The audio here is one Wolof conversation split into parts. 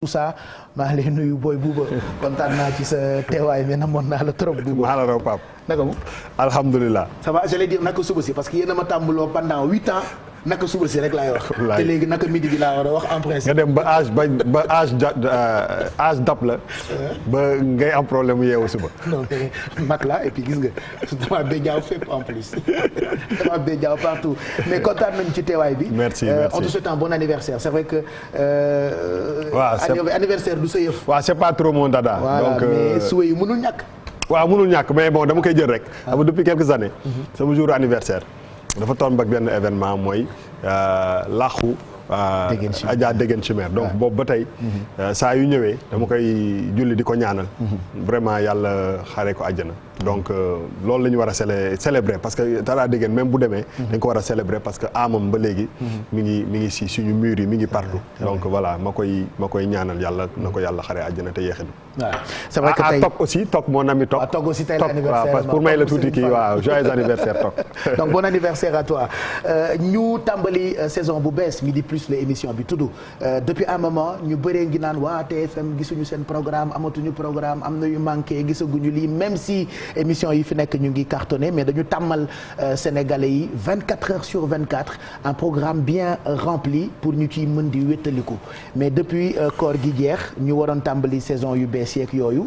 tout ça maa ngi lay nuyu booy buuba kontaan naa ci sa teewaay mais namoon naa la trop buuba. maa la raw Pape. naka mu. alhamdulilah. ça va j'allais dire naka suba si parce que yéen a ma tàmbaloo pendant 8 ans naka suba si rek laay wax. te léegi naka midi bi laa war a wax en principe. nga dem ba âge dab la. ba ngay am problème mu yeewu suba. non mais mag la et puis gis nga dama béjaaw fépp en plus dama béjaaw partout mais kontaan nañu ci teewaay bi. merci on te souhaite un bon anniversaire c'est vrai que. waaw anniversaire du sa yëf. waaw c'est pas trop mon dada. voilà donc mais suwe yi mënul ñàkk. waaw mënul ñàkk mais bon dama koy jël rek. xam nga depuis quelques années. sama jour anniversaire. dafa tombe ak benn événement mooy laaxu. Adja Degen Chimère donc boobu ba tey saa yu ñëwee dama koy julli di ko ñaanal vraiment yàlla xaaree ko àjjana donc loolu la ñu war a célébrer parce que Tata Degen même bu demee dañ ko war a célébrer parce que amam ba léegi mi ngi si suñu mur yi mi ngi partout donc voilà ma koy ñaanal yàlla na ko yàlla xaaree àjjana te yeexinu waaw c'est vrai que tey Tok aussi Tok mon ami Tok. Tok aussi tey l'anniversaire parce que pour may la tuuti kii waaw joyeux anniversaire Tok. donc bon anniversaire à toi ñu tàmbali saison bu bees Midi Plus la émission bi tudd depuis un moment ñu bëree ngi naan waa TFM gisuñu seen programme amatuñu programme am na yu manqué gisaguñu lii même si émission yi fi nekk ñu ngi cartonné mais dañu tàmmal Sénégalais yi 24 heures sur 24 un programme bien rempli pour ñu ciy mën di wéttaliku mais depuis koor gi jeex ñu waroon tàmbali saison yu bees yeeg yooyu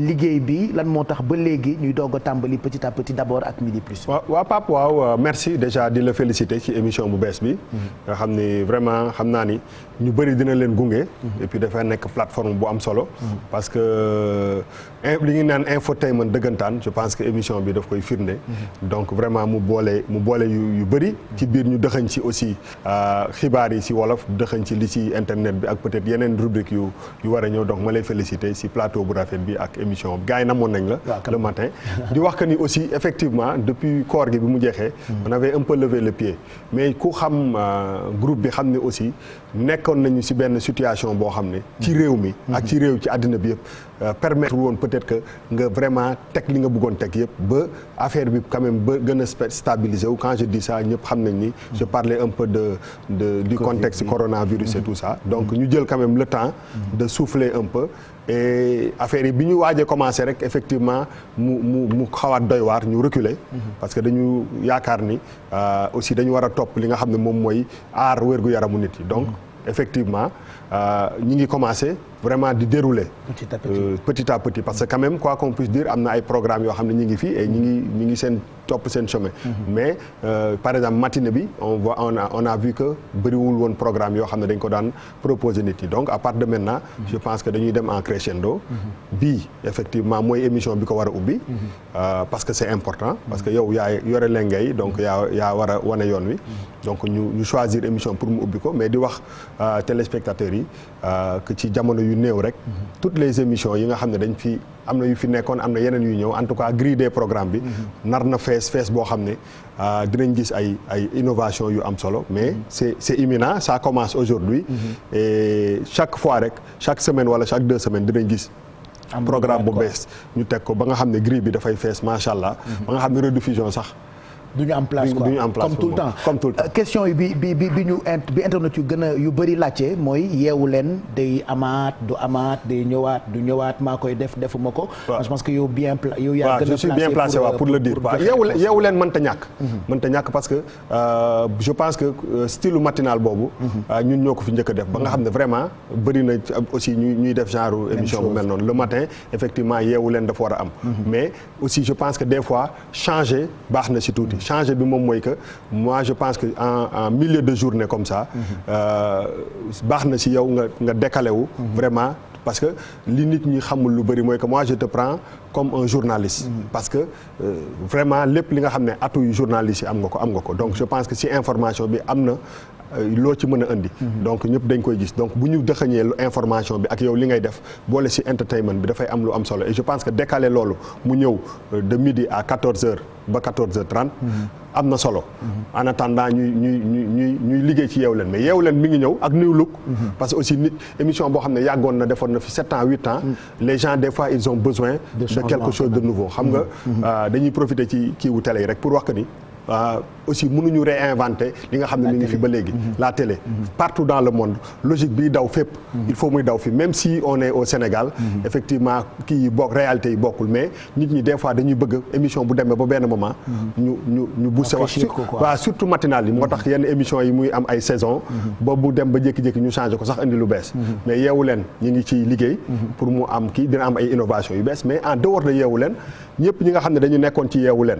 liggéey bi lan moo tax ba léegi ñuy doog a tàmbali petit à petit d'abord ak Midi Plus. waaw Pape waaw merci déjà di la féliciter ci émission bu bees bi. nga xam ni vraiment xam naa ni ñu bëri dina leen gunge. et puis dafay nekk plateforme bu am solo. parce que li ñu naan infotainment dëggantaan je pense que émission bi daf koy firnde. donc vraiment mu boole yu bëri. ci biir ñu dëxañ ci aussi xibaar yi ci wolof dëxañ ci li ci internet bi ak peut-être yeneen rubrique yu war a ñëw donc ma lay féliciter ci plateau bu rafet bi ak émission bi gars yi namoon nañ la. le matin di wax que ni aussi effectivement depuis koor gi bi mu jeexee. on avait un peu levé le pied mais ku xam groupe bi xam ne aussi nekkoon nañu ci benn situation boo xam ne. ci réew mi. ak ci àddina bi yëpp permettre woon peut-être que nga vraiment teg li nga bëggoon teg yëpp ba affaire bi quand même ba gën a stabiliser wu quand je dis ça ñëpp xam nañ ni. je parlais un peu du contexte coronavirus et tout ça donc ñu jël quand même le temps de souffler un peu. et affaire yi bi ñu waajee commencé rek effectivement mu xawaat doy waar ñu reculer parce que dañu yaakaar ni aussi dañu war a topp li nga xam ne moom mooy aar wér-gu-yaramu nit yi donc effectivement ñi ngi commencé vraiment di dérouler petit à petit parce que quand même quoi qu'on puisse dire am na ay programmes yoo xam ne ñi ngi fii et ñi ngi seen topp seen chemin mais par exemple matinée bi on a vu que bëriwul woon programme yoo xam ne dañ ko daan proposer nit yi donc à partir de maintenant je pense que dañuy dem en crescendo bii effectivement mooy émission bi ko war a ubbi parce que c'est important parce que yow yaa yore lengay donc yaa war a wane yoon wi donc ñu choisir émission pour mu ubbi ko mais di wax téléspectateurs yi que ci jamono yu néew rek toutes les émissions yi nga xam ne dañ fi am na yu fi nekkoon am na yeneen yu ñëw en tout cas grille des programmes bi nar na fees boo xam ne dinañ gis ay innovation yu am solo mais c'est imminent ça commence aujourd'hui et chaque fois rek chaque semaine wala chaque 2 semaines dinañ gis programme bu bees ñu teg ko ba nga xam ne grille bi dafay fees macha allah ba nga xam ne rediffusion sax du ñu am place quoi comme tout le temps question yi bi internet yu gën a yu bëri laajte mooy yeewu leen day amaat du amaat day ñëwaat du ñëwaat maa koy defuma ko. je pense que yow yaa gën a je suis bien placé pour le dire quoi yeewu leen mënta ñàkk parce que je pense que style matinal boobu ñun ñoo ko fi njëkk a def ba nga xam ne vraiment bëri na aussi ñuy def genre émission bu mel noonu le matin effectivement yeewu leen dafa war a am mais aussi je pense que des fois changer baax na si tuuti changer bi moom mooy que moi je pense que en milieu de journée comme ça baax na ci yow nga décalé wu vraiment parce que li nit ñi xamul lu bari mooy que moi je te prends comme un journaliste parce que vraiment lépp li nga xam ne atu journaliste yi am nga ko donc je pense que ci information bi am na loo ci mën a indi donc ñëpp dañ koy gis donc bu ñu dëxañee information bi ak yow li ngay def boole ci entertainment bi dafay am lu am solo et je pense que décaler loolu mu ñëw de midi à 14h ba 14h30 am na solo en attendant ñuy liggéey ci yeewu leen mais yeewu leen mi ngi ñëw ak new look parce que aussi nit émission boo xam ne yàggoon na defoon na fi 7 ans 8 ans les gens des fois ils ont besoin de quelque chose de nouveau xam nga dañuy profiter ci kiiwu télé yi rek pour wax que ni aussi mënuñu réinventer li nga xam ne mi ngi fi ba léegi. La télé partout dans le monde logique bi daw fépp. il faut muy daw fi même si on est au Sénégal. effectivement kii bokk réalité yi bokkul mais nit ñi des fois dañuy bëgg émission bu demee ba benn moment. ñu booster wax surtout matinale yi moo tax yenn émission yi muy am ay saison ba bu dem ba jékki-jékki ñu changé ko sax indi lu bees. mais yeewu leen ñu ngi ciy liggéey. pour mu am kii dina am ay innovation yu bees mais en dehors de yeewu leen ñëpp ñi nga xam ne dañu nekkoon ci yeewu leen.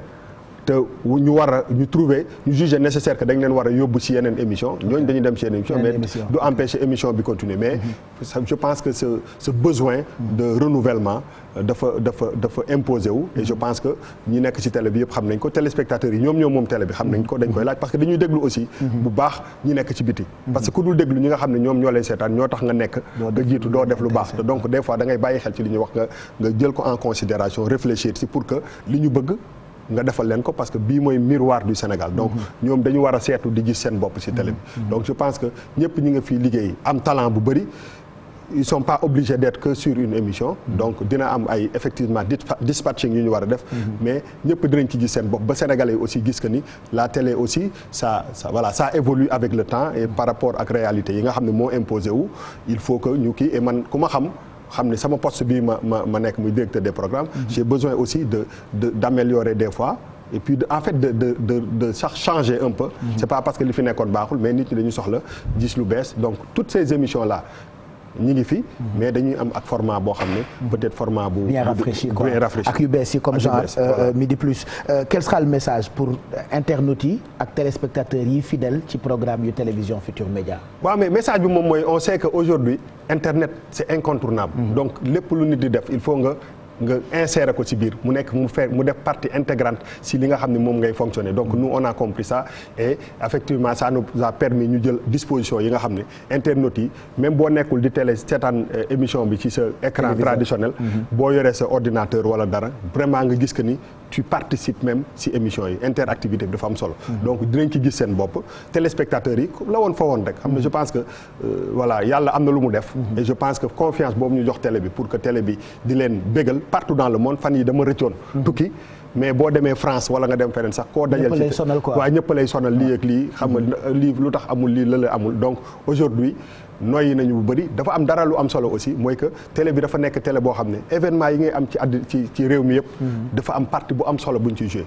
te ñu war a ñu trouver ñu juger nécessaire que dañ leen war a yóbbu ci yeneen émission ñooñu dañuy dem ci yeneen émission mais du empêcher émission bi continuer mais je pense que ce besoin de renouvellement dafa imposer wu et je pense que ñi nekk ci télé bi yëpp xam nañ ko téléspectateurs yi ñoom moom télé bi xam nañ ko dañ koy laaj parce que dañuy déglu aussi bu baax ñi nekk ci biti parce que ku dul déglu ñi nga xam ne ñoom ñoo lay seetaan ñoo tax nga nekk nga jiitu doo def lu baax te donc des fois da ngay bàyyi xel ci li ñuy wax nga jël ko en considération réfléchir ci pour que li ñu bëgg nga defal leen ko parce que bii mooy miroir du Sénégal donc ñoom dañu war a seetu di gis seen bopp ci télé bi donc je pense que ñëpp ñi nga fii liggéey am talent bu bëri ils sont pas obligés d'être que sur une émission donc dina am ay effectivement dispatching yu ñu war a def mais ñëpp dinañ ci gis seen bopp ba Sénégalais aussi gis que ni la télé aussi ça évolue avec le temps et par rapport ak réalité yi nga xam ne moo imposé wu il faut que ñu kii et man ku ma xam ne sama poste bii ma nekk muy directeur des programmes j'ai besoin aussi d'améliorer des fois et puis de sax changer un peu c'est pas parce que li fi nekkoon baaxul mais nit ñi dañu soxla gis lu bees donc toutes ces émissions là ñi ngi fi mais dañuy am ak format boo xam ne peut-être format bu bien rafraîchi ak yu bees yi comme genre Midi Plus quel sera le message pour internautes yi ak téléspectateurs yi fidèles ci programme yu télévision Futurs Médias waaw mais message bi moom mooy on sait que aujourd'hui internet c'est incontournable donc lépp lu nit di def il faut nga insérer ko ci biir mu def partie intégrante si li nga xam ne moom ngay fonctionner donc nous on a compris ça et effectivement ça nous a permis ñu jël disposition yi nga xam ne internautes yi même boo nekkul di télé seetaan émission bi ci sa écran traditionnel boo yoree sa ordinateur wala dara vraiment nga gis que ni tu participes même si émission yi interactivité bi dafa am solo donc dinañ ci gis seen bopp téléspectateurs yi la woon fa woon rek xam ne je pense que voilà yàlla am na lu mu def et je pense que confiance boobu ñu jox télé bi pour que télé bi di leen bégal partout dans le monde fan yi dama rëccoon tukki mais boo demee France wala nga dem feneen sax koo dajal ci waaw ñëpp lay sonal lii ak lii xam nga lii lu tax amul lii la amul donc aujourd'hui noyyi nañu bu bëri dafa am dara lu am solo aussi mooy que télé bi dafa nekk télé boo xam ne événement yi ngay am ci réew mi yëpp dafa am partie bu am solo buñ ciy joué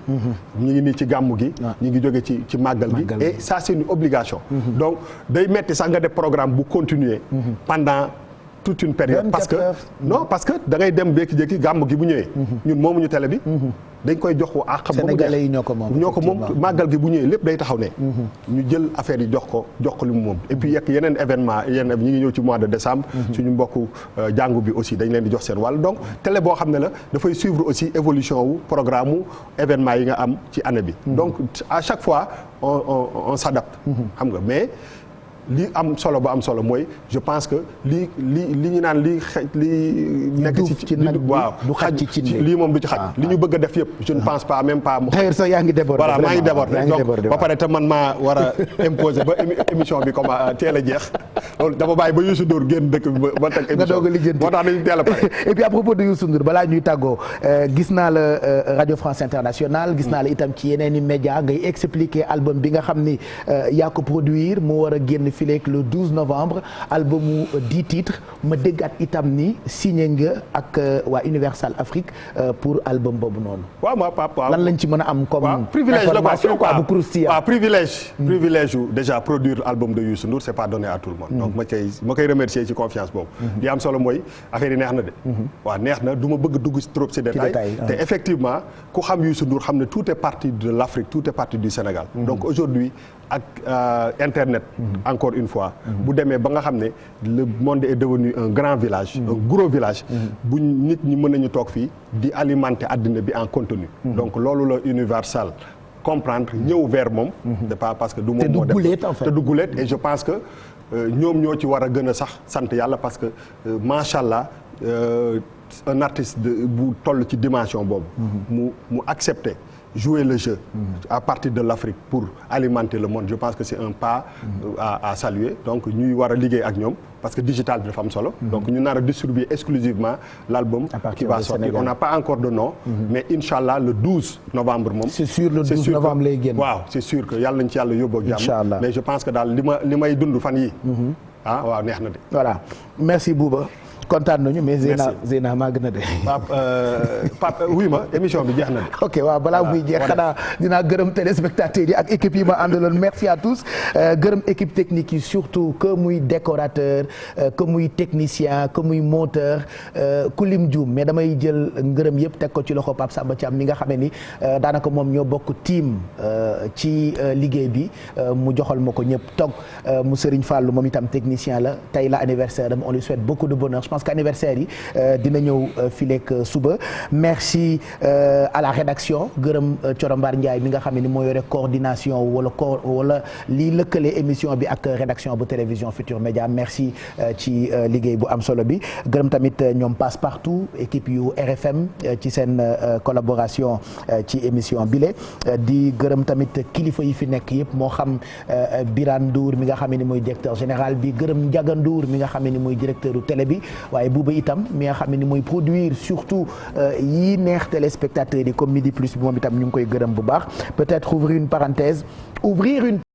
ñi ngi nii ci gàmmu gi ñi ngi jóge ci màggal gi et ça c'est une obligation donc day metti sax nga def programme bu continuer pendant toute une période parce que da ngay dem jékki-jékki gàmmu gi bu ñëwee ñun moomuñu télé bi dañ koy jox ko àq ba mu Sénégalais yi ñoo ko moom màggal gi bu ñëwee lépp day taxaw ne ñu jël affaire yi jox ko li mu moom et puis yekk yeneen événement ñi ngi ñëw ci mois de décembre suñu mbokku jàngu bi aussi dañ leen di jox seen wàll donc télé boo xam ne la dafay suivre aussi évolution wu programme wu événement yi nga am ci année bi donc à chaque fois on s'adapte xam nga mais li am solo ba am solo mooy je pense que li ñu naan li nekk ci waaw du xaj ci cin lii moom du ci xaj li ñu bëgg a def yëpp je ne pense pas même pas d'ailleurs sax yaa ngi débordé voilà maa ngi débordé donc ba pare te man maa war a imposer ba émission bi comme teel a jeex loolu dama bàyyi ba Youssou Ndour génn dëkk bi ba teg émission nga doog a lijjanti moo tax nañu teel a pare et puis à propos de Youssou Ndour balaa ñuy tàggoo gis naa la Radio France Internationale gis naa la itam ci yeneen i média ngay expliquer album bi nga xam ni yaa ko produire mu war a génn fileek le 12 novembre albumu 10 titres ma déggaat itam ni signé nga ak waa Universal Afrique pour album boobu noonu. waaw ma papa lan lañ ci mën a am comme privilège la quoi bu croustillant. waaw privilège yu déjà produire album de Youssou Ndour c'est pas donné à tout le monde. donc ma koy remercier ci confiance boobu. li am solo mooy affaire yi neex na de. waaw neex na du ma bëgg dugg trop ci détail te effectivement ku xam Youssou Ndour xam ne tout est parti de l'Afrique tout est parti du Sénégal. donc aujourd'hui ak internet encore une fois bu demee ba nga xam ne le monde est devenu un grand village un gros village bu nit ñi mën nañu toog fii di alimenter àddina bi en contenu donc loolu la Universal comprendre ñëw vers moom c'est pas parce que du moom moo def te du guléet et je pense que ñoom ñoo ci war a gën a sax sant yàlla parce que machallah un artiste bu toll ci dimension boobu mu accepter jouer le jeu à partir de l'Afrique pour alimenter le monde je pense que c'est un pas à saluer donc ñuy war a liggéey ak ñoom parce que digital bi dafa am solo donc ñu nar a distribuer exclusivement l'album qui va sortir on n'a pas encore de nom mais inchallah le 12 novembre moom c'est sûr le 12 novembre lay génn waaw c'est sûr que yàlla nañ ci yàlla yóbboo ak jàmm mais je pense que daal li may dund fan yi waaw neex na de voilà merci Bouba kontaan nañu mais Zeyna maa gën a de. Pape wuy ma émission bi jeex na de. ok waaw balaa muy jeex xanaa dinaa gërëm téléspectateurs yi ak équipe yi ma àndaloon merci à tous gërëm équipe technique yi surtout que muy décorateur que muy technicien que muy monteur ku lim juum mais damay jël ngërëm yëpp teg ko ci loxo Pape Samba Thiam mi nga xamee ni daanaka moom ñoo bokk team ci liggéey bi mu joxal ma ko ñëpp toog mu Serigne Fallou moom itam technicien la tey la anniversaire am on lui souhaite beaucoup de bonheur. Je pense qu'anniversaire yi dina ñëw fileek suba merci à la rédaction gërëm Corombar Ndiaye mi nga xam ne ni moo yore coordination wala lii lëkkale émission bi ak rédaction bu télévision Futur Média merci ci liggéey bu am solo bi gërëm tamit ñoom passe partout équipe yu RFM ci seen collaboration ci émission bile di gërëm tamit kilifa yi fi nekk yëpp moo xam Birane Ndour mi nga xam ne ni mooy directeur général bi gërëm Ndiaga Ndour mi nga xam ne ni mooy directeur u télé bi waaye Bouba itam mi nga xam ne ni mooy produire surtout yi neex téléspectateurs yi comme Midi Plus bi moom itam ñu ngi koy gërëm bu baax peut-être ouvrir une